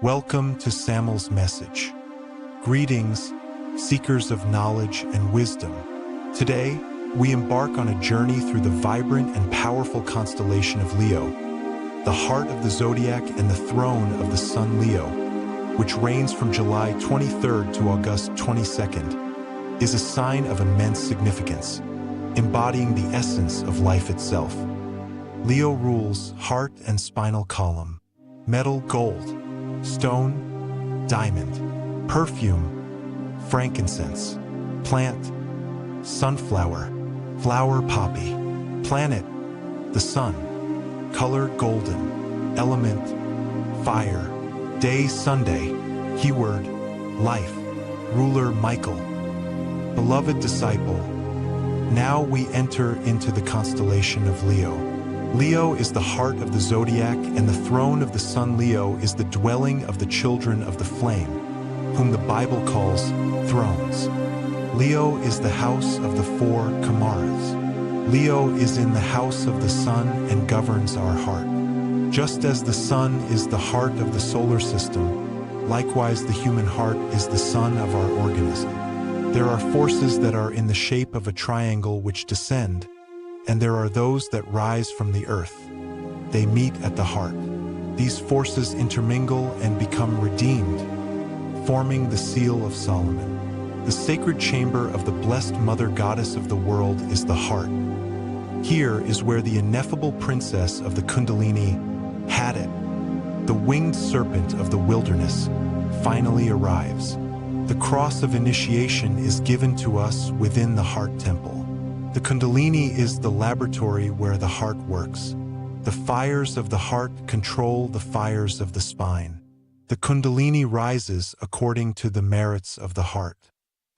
Welcome to Samael's message. Greetings, seekers of knowledge and wisdom. Today, we embark on a journey through the vibrant and powerful constellation of Leo, the heart of the Zodiac and the throne of the Sun Leo, which reigns from July 23rd to August 22nd, is a sign of immense significance, embodying the essence of life itself. Leo rules heart and spinal column, metal gold, stone diamond, perfume frankincense, plant sunflower, flower poppy, planet the sun, color golden, element fire, day Sunday, keyword life, ruler Michael. Beloved disciple, now we enter into the constellation of Leo. Leo is the heart of the Zodiac, and the throne of the Sun Leo is the dwelling of the children of the flame, whom the Bible calls thrones. Leo is the house of the four Kamaras. Leo is in the house of the sun and governs our heart. Just as the sun is the heart of the solar system, likewise the human heart is the sun of our organism. There are forces that are in the shape of a triangle which descend, and there are those that rise from the earth. They meet at the heart. These forces intermingle and become redeemed, forming the seal of Solomon. The sacred chamber of the blessed mother goddess of the world is the heart. Here is where the ineffable princess of the Kundalini, Hadit, the winged serpent of the wilderness, finally arrives. The cross of initiation is given to us within the heart temple. The Kundalini is the laboratory where the heart works. The fires of the heart control the fires of the spine. The Kundalini rises according to the merits of the heart.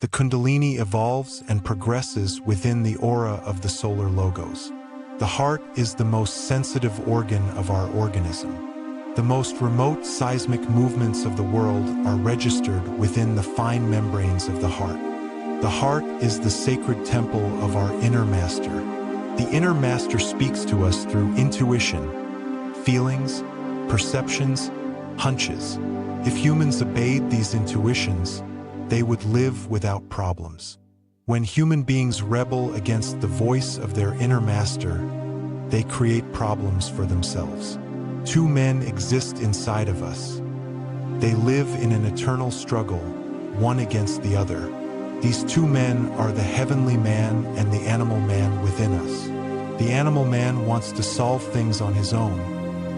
The Kundalini evolves and progresses within the aura of the solar logos. The heart is the most sensitive organ of our organism. The most remote seismic movements of the world are registered within the fine membranes of the heart. The heart is the sacred temple of our inner master. The inner master speaks to us through intuition, feelings, perceptions, hunches. If humans obeyed these intuitions, they would live without problems. When human beings rebel against the voice of their inner master, they create problems for themselves. Two men exist inside of us. They live in an eternal struggle, one against the other. These two men are the heavenly man and the animal man within us. The animal man wants to solve things on his own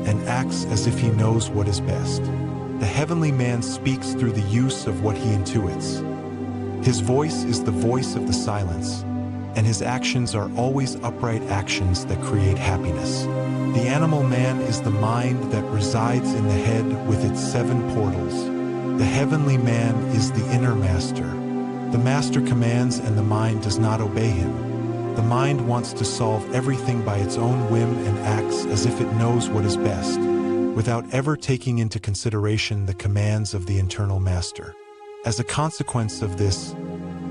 and acts as if he knows what is best. The heavenly man speaks through the use of what he intuits. His voice is the voice of the silence, and his actions are always upright actions that create happiness. The animal man is the mind that resides in the head with its 7 portals. The heavenly man is the inner master. The master commands and the mind does not obey him. The mind wants to solve everything by its own whim and acts as if it knows what is best, without ever taking into consideration the commands of the internal master. As a consequence of this,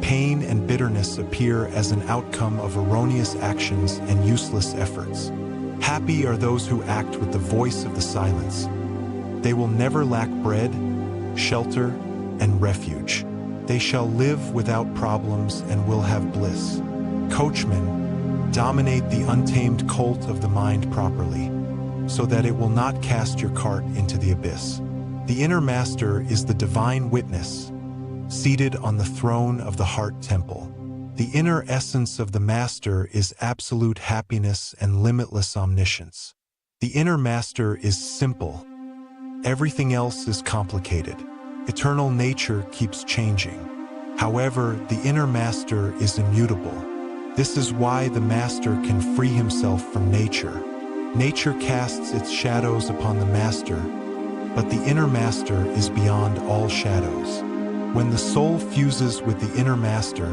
pain and bitterness appear as an outcome of erroneous actions and useless efforts. Happy are those who act with the voice of the silence. They will never lack bread, shelter, and refuge. They shall live without problems and will have bliss. Coachmen, dominate the untamed colt of the mind properly, so that it will not cast your cart into the abyss. The inner master is the divine witness, seated on the throne of the heart temple. The inner essence of the master is absolute happiness and limitless omniscience. The inner master is simple. Everything else is complicated. Eternal nature keeps changing. However, the inner master is immutable. This is why the master can free himself from nature. Nature casts its shadows upon the master, but the inner master is beyond all shadows. When the soul fuses with the inner master,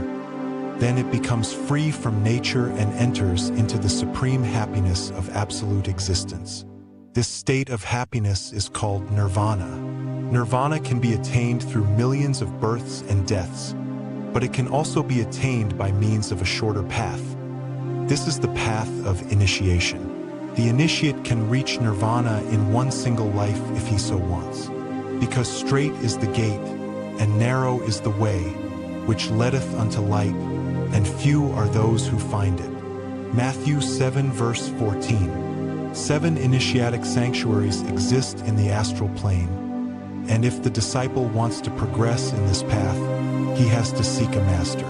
then it becomes free from nature and enters into the supreme happiness of absolute existence. This state of happiness is called nirvana. Nirvana can be attained through millions of births and deaths, but it can also be attained by means of a shorter path. This is the path of initiation. The initiate can reach nirvana in one single life if he so wants. Because straight is the gate, and narrow is the way, which leadeth unto light, and few are those who find it. Matthew 7 verse 14. 7 initiatic sanctuaries exist in the astral plane, and if the disciple wants to progress in this path, he has to seek a master.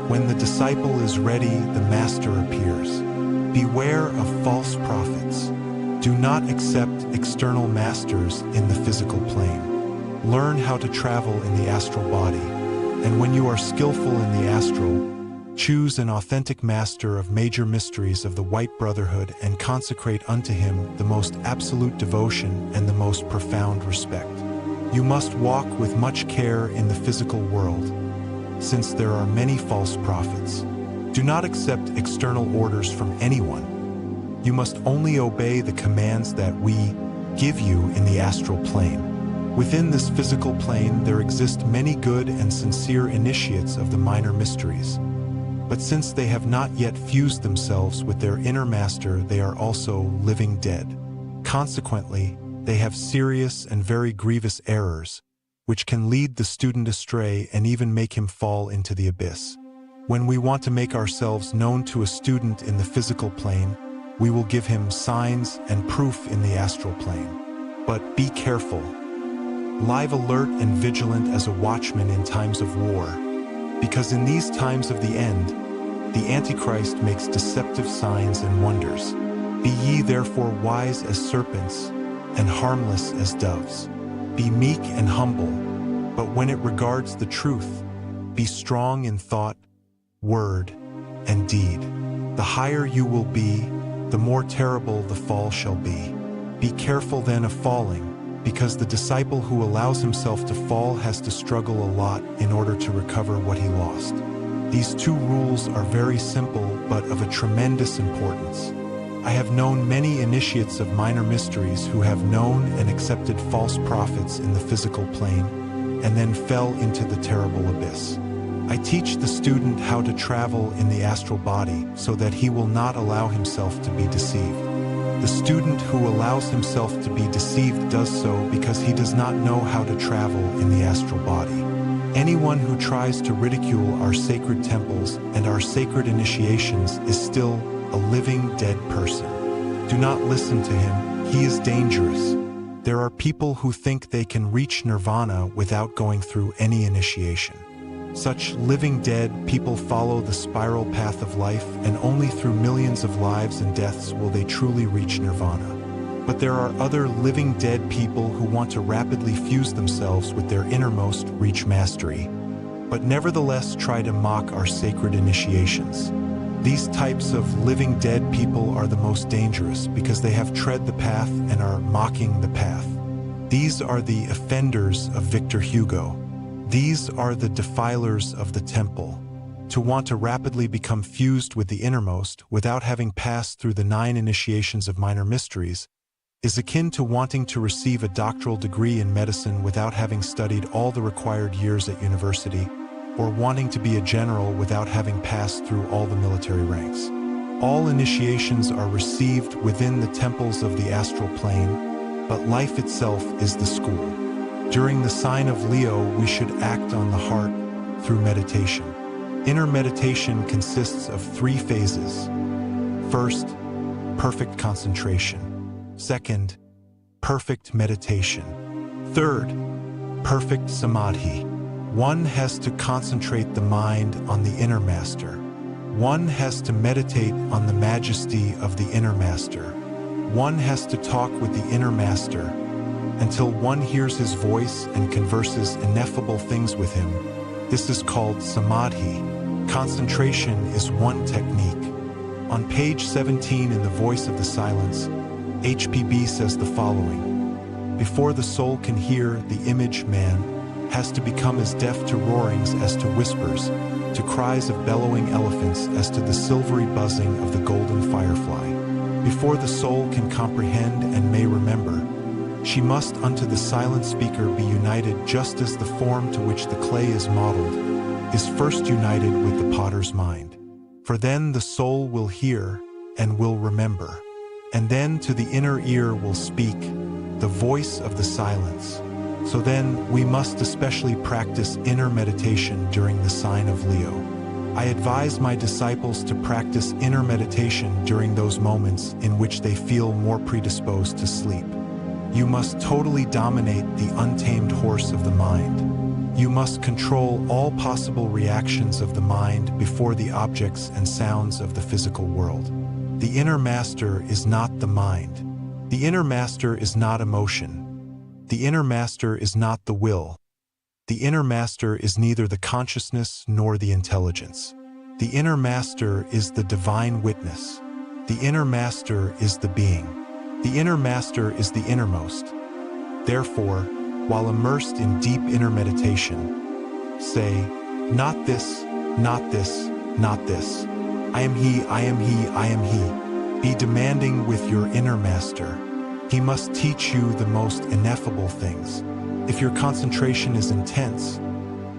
When the disciple is ready, the master appears. Beware of false prophets. Do not accept external masters in the physical plane. Learn how to travel in the astral body, and when you are skillful in the astral, choose an authentic master of major mysteries of the White Brotherhood and consecrate unto him the most absolute devotion and the most profound respect. You must walk with much care in the physical world, since there are many false prophets. Do not accept external orders from anyone. You must only obey the commands that we give you in the astral plane. Within this physical plane, there exist many good and sincere initiates of the minor mysteries. But since they have not yet fused themselves with their inner master, they are also living dead. Consequently, they have serious and very grievous errors, which can lead the student astray and even make him fall into the abyss. When we want to make ourselves known to a student in the physical plane, we will give him signs and proof in the astral plane. But be careful. Live alert and vigilant as a watchman in times of war, because in these times of the end, the Antichrist makes deceptive signs and wonders. Be ye therefore wise as serpents and harmless as doves. Be meek and humble, but when it regards the truth, be strong in thought, word, and deed. The higher you will be, the more terrible the fall shall be. Be careful then of falling, because the disciple who allows himself to fall has to struggle a lot in order to recover what he lost. These two rules are very simple, but of a tremendous importance. I have known many initiates of minor mysteries who have known and accepted false prophets in the physical plane, and then fell into the terrible abyss. I teach the student how to travel in the astral body so that he will not allow himself to be deceived. The student who allows himself to be deceived does so because he does not know how to travel in the astral body. Anyone who tries to ridicule our sacred temples and our sacred initiations is still a living dead person. Do not listen to him, he is dangerous. There are people who think they can reach nirvana without going through any initiation. Such living dead people follow the spiral path of life, and only through millions of lives and deaths will they truly reach nirvana. But there are other living dead people who want to rapidly fuse themselves with their innermost, reach mastery, but nevertheless try to mock our sacred initiations. These types of living dead people are the most dangerous because they have tread the path and are mocking the path. These are the offenders of Victor Hugo. These are the defilers of the temple. To want to rapidly become fused with the innermost without having passed through the 9 initiations of minor mysteries is akin to wanting to receive a doctoral degree in medicine without having studied all the required years at university, or wanting to be a general without having passed through all the military ranks. All initiations are received within the temples of the astral plane, but life itself is the school. During the sign of Leo, we should act on the heart through meditation. Inner meditation consists of 3 phases. First, perfect concentration. Second, perfect meditation. Third, perfect samadhi. One has to concentrate the mind on the inner master. One has to meditate on the majesty of the inner master. One has to talk with the inner master until one hears his voice and converses ineffable things with him. This is called samadhi. Concentration is one technique. On page 17 in The Voice of the Silence, HPB says the following: before the soul can hear, the image man has to become as deaf to roarings as to whispers, to cries of bellowing elephants as to the silvery buzzing of the golden firefly. Before the soul can comprehend and may remember, she must unto the silent speaker be united, just as the form to which the clay is modeled is first united with the potter's mind. For then the soul will hear and will remember, and then to the inner ear will speak the voice of the silence. So then, we must especially practice inner meditation during the sign of Leo. I advise my disciples to practice inner meditation during those moments in which they feel more predisposed to sleep. You must totally dominate the untamed horse of the mind. You must control all possible reactions of the mind before the objects and sounds of the physical world. The inner master is not the mind. The inner master is not emotion. The inner master is not the will. The inner master is neither the consciousness nor the intelligence. The inner master is the divine witness. The inner master is the being. The inner master is the innermost. Therefore, while immersed in deep inner meditation, say, not this, not this, not this. I am he, I am he, I am he. Be demanding with your inner master. He must teach you the most ineffable things. If your concentration is intense,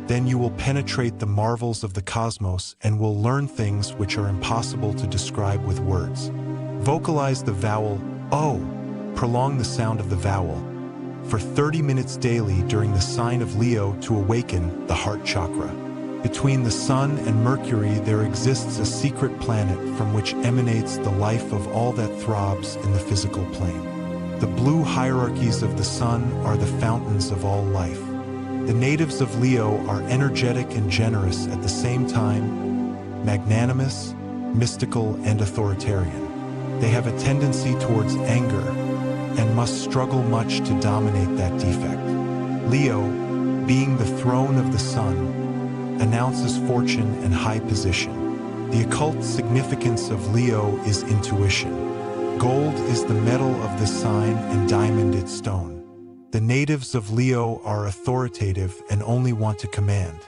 then you will penetrate the marvels of the cosmos and will learn things which are impossible to describe with words. Vocalize the vowel O. Prolong the sound of the vowel for 30 minutes daily during the sign of Leo to awaken the heart chakra. Between the Sun and Mercury there exists a secret planet from which emanates the life of all that throbs in the physical plane. The blue hierarchies of the Sun are the fountains of all life. The natives of Leo are energetic and generous at the same time, magnanimous, mystical, and authoritarian. They have a tendency towards anger and must struggle much to dominate that defect. Leo, being the throne of the Sun, announces fortune and high position. The occult significance of Leo is intuition. Gold is the metal of the sign and diamond its stone. The natives of Leo are authoritative and only want to command.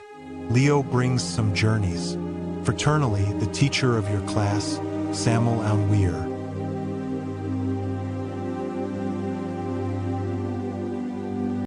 Leo brings some journeys. Fraternally, the teacher of your class, Samael Aun Weor,